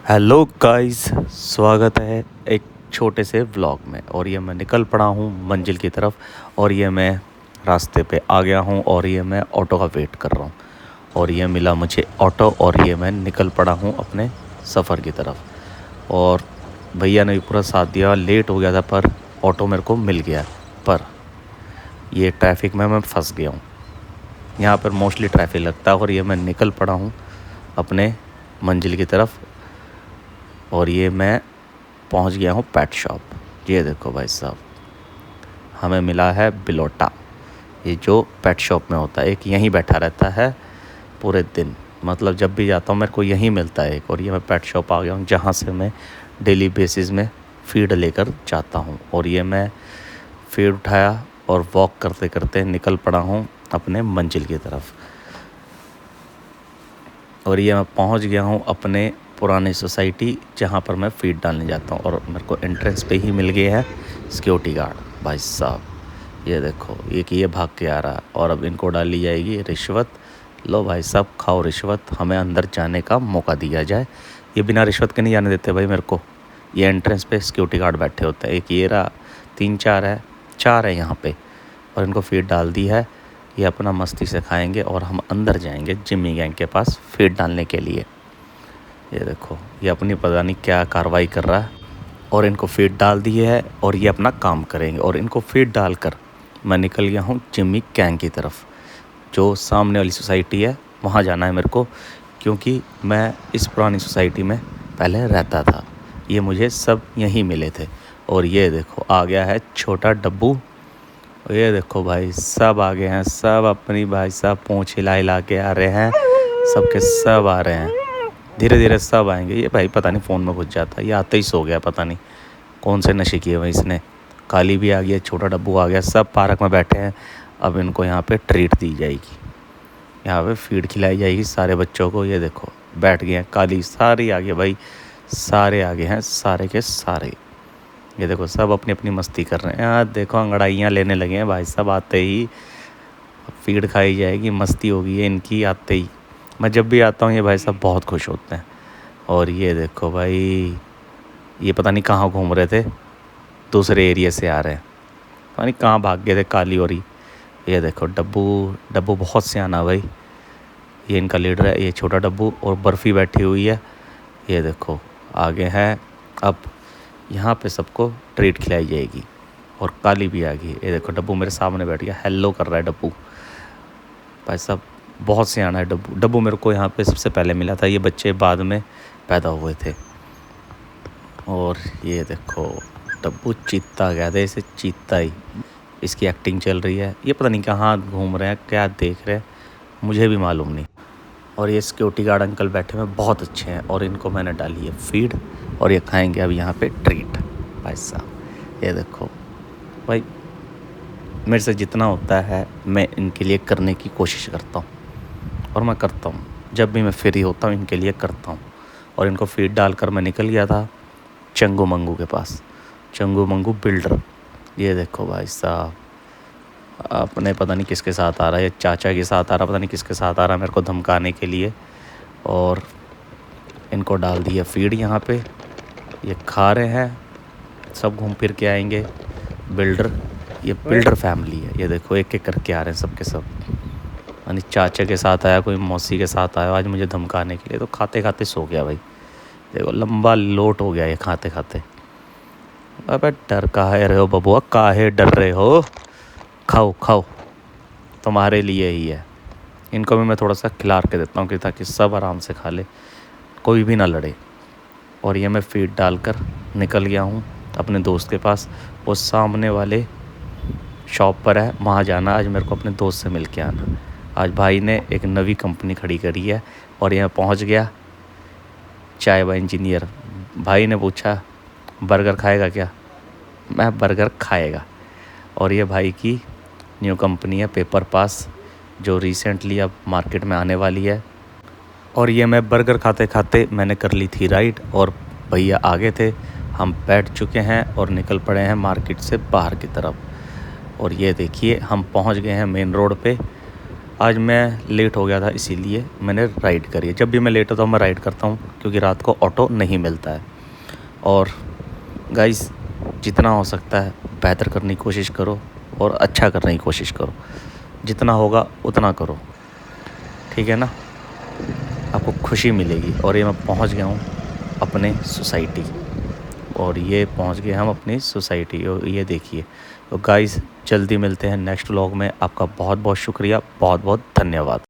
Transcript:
Hello guys, स्वागत है एक छोटे से व्लॉग में। और ये मैं निकल पड़ा हूँ मंजिल की तरफ। और ये मैं रास्ते पे आ गया हूँ और ये मैं ऑटो का वेट कर रहा हूँ। और ये मिला मुझे ऑटो और ये मैं निकल पड़ा हूँ अपने सफ़र की तरफ। और भैया ने भी पूरा साथ दिया। लेट हो गया था पर ऑटो मेरे को मिल गया। पर ये ट्रैफिक में मैं फंस गया हूँ। यहाँ पर मोस्टली ट्रैफिक लगता है और ये मैं निकल पड़ा हूँ अपने मंजिल की तरफ। और ये मैं पहुंच गया हूँ पेट शॉप। ये देखो भाई साहब, हमें मिला है बिलोटा। ये जो पेट शॉप में होता है, एक यहीं बैठा रहता है पूरे दिन। मतलब जब भी जाता हूँ मेरे को यहीं मिलता है एक। और ये मैं पेट शॉप आ गया हूँ जहाँ से मैं डेली बेसिस में फ़ीड लेकर जाता हूँ। और ये मैं फ़ीड उठाया और वॉक करते करते निकल पड़ा हूँ अपने मंजिल की तरफ। और ये मैं पहुंच गया हूं अपने पुरानी सोसाइटी जहां पर मैं फ़ीड डालने जाता हूं। और मेरे को एंट्रेंस पे ही मिल गया है सिक्योरिटी गार्ड भाई साहब। ये देखो, एक ये भाग के आ रहा है और अब इनको डाली जाएगी रिश्वत। लो भाई साहब, खाओ रिश्वत, हमें अंदर जाने का मौका दिया जाए। ये बिना रिश्वत के नहीं जाने देते भाई मेरे को। ये एंट्रेंस पे सिक्योरिटी गार्ड बैठे होते हैं। एक ये रहा, 3-4 है, 4 है यहाँ पे। और इनको फ़ीड डाल दी है। ये अपना मस्ती से खाएंगे और हम अंदर जाएंगे जिम्मी गैंग के पास फ़ीड डालने के लिए। ये देखो, ये अपनी पता नहीं क्या कार्रवाई कर रहा है। और इनको फ़ीड डाल दी है और ये अपना काम करेंगे। और इनको फ़ीड डालकर मैं निकल गया हूँ जिम्मी गैंग की तरफ। जो सामने वाली सोसाइटी है वहाँ जाना है मेरे को, क्योंकि मैं इस पुरानी सोसाइटी में पहले रहता था। ये मुझे सब यहीं मिले थे। और ये देखो, आ गया है छोटा डब्बू। ये देखो भाई, सब आ गए हैं, सब अपनी भाई साहब पूँछ हिला हिला के आ रहे हैं। सब के सब आ रहे हैं, धीरे धीरे सब आएंगे। ये भाई पता नहीं फ़ोन में घुस जाता है, ये आते ही सो गया। पता नहीं कौन से नशे किए हुए इसने। काली भी आ गई, छोटा डब्बू आ गया, सब पार्क में बैठे हैं। अब इनको यहाँ पे ट्रीट दी जाएगी, यहाँ पे फीड खिलाई जाएगी सारे बच्चों को। ये देखो बैठ गए हैं, काली सारी आ गए भाई, सारे आ गए हैं, सारे के सारे। ये देखो सब अपनी अपनी मस्ती कर रहे हैं। यहाँ देखो अंगड़ाइयाँ लेने लगे हैं भाई साहब आते ही। फीड खाई जाएगी, मस्ती होगी है इनकी आते ही। मैं जब भी आता हूँ ये भाई साहब बहुत खुश होते हैं। और ये देखो भाई, ये पता नहीं कहाँ घूम रहे थे, दूसरे एरिया से आ रहे हैं, पता नहीं कहाँ भाग गए थे काली और ये देखो डब्बू, डब्बू बहुत सियाना भाई। ये इनका लीडर है, ये छोटा डब्बू। और बर्फ़ी बैठी हुई है। ये देखो आगे हैं। अब यहाँ पे सबको ट्रीट खिलाई जाएगी। और काली भी आ गई। ये देखो डब्बू मेरे सामने बैठ गया, हेलो कर रहा है डब्बू। भाई साहब बहुत सियाना है डब्बू। डब्बू मेरे को यहाँ पे सबसे पहले मिला था, ये बच्चे बाद में पैदा हुए थे। और ये देखो डब्बू चीता गया था, इसे चीता ही इसकी एक्टिंग चल रही है। ये पता नहीं कहाँ घूम रहे हैं, क्या देख रहे हैं, मुझे भी मालूम नहीं। और ये सिक्योरिटी गार्ड अंकल बैठे हुए बहुत अच्छे हैं। और इनको मैंने डाली है फ़ीड और ये खाएंगे अब यहाँ पे ट्रीट। भाई साहब ये देखो भाई, मेरे से जितना होता है मैं इनके लिए करने की कोशिश करता हूँ। और मैं करता हूँ, जब भी मैं फ्री होता हूँ इनके लिए करता हूँ। और इनको फ़ीड डालकर मैं निकल गया था चंगू मंगू के पास, चंगू मंगू बिल्डर। ये देखो भाई साहब, अपने पता नहीं किसके साथ आ रहा है, ये चाचा के साथ आ रहा, पता नहीं किसके साथ आ रहा है मेरे को धमकाने के लिए। और इनको डाल दिया फ़ीड यहाँ पे, ये खा रहे हैं, सब घूम फिर के आएंगे। बिल्डर, ये बिल्डर फैमिली है। ये देखो एक एक करके आ रहे हैं सब के सब। यानी चाचा के साथ आया, कोई मौसी के साथ आया आज मुझे धमकाने के लिए। तो खाते खाते सो गया भाई। देखो लंबा लोट हो गया ये खाते खाते। अबे डर काहे रहे हो बबुआ, काहे डर रहे हो, खाओ खाओ, तुम्हारे लिए ही है। इनको भी मैं थोड़ा सा खिला के देता हूँ कि ताकि सब आराम से खा ले, कोई भी ना लड़े। और ये मैं फ़ीड डालकर निकल गया हूँ अपने दोस्त के पास। वो सामने वाले शॉप पर है, वहाँ जाना आज मेरे को, अपने दोस्त से मिल के आना। आज भाई ने एक नवी कंपनी खड़ी करी है। और यहाँ पहुँच गया चाय वाय इंजीनियर। भाई ने पूछा बर्गर खाएगा क्या, मैं बर्गर खाएगा। और ये भाई की न्यू कंपनी है पेपर पास, जो रिसेंटली अब मार्केट में आने वाली है। और ये मैं बर्गर खाते खाते मैंने कर ली थी राइड और भैया आगे थे। हम बैठ चुके हैं और निकल पड़े हैं मार्केट से बाहर की तरफ। और ये देखिए हम पहुंच गए हैं मेन रोड पे। आज मैं लेट हो गया था, इसीलिए मैंने राइड करी है। जब भी मैं लेट होता हूँ मैं राइड करता हूँ, क्योंकि रात को ऑटो नहीं मिलता है। और गाइस, जितना हो सकता है बेहतर करने की कोशिश करो और अच्छा करने की कोशिश करो। जितना होगा उतना करो, ठीक है ना। आपको खुशी मिलेगी। और ये मैं पहुंच गया हूँ अपने सोसाइटी, और ये पहुंच गए हम अपनी सोसाइटी। और ये देखिए। तो गाइस, जल्दी मिलते हैं नेक्स्ट व्लॉग में। आपका बहुत बहुत शुक्रिया, बहुत बहुत धन्यवाद।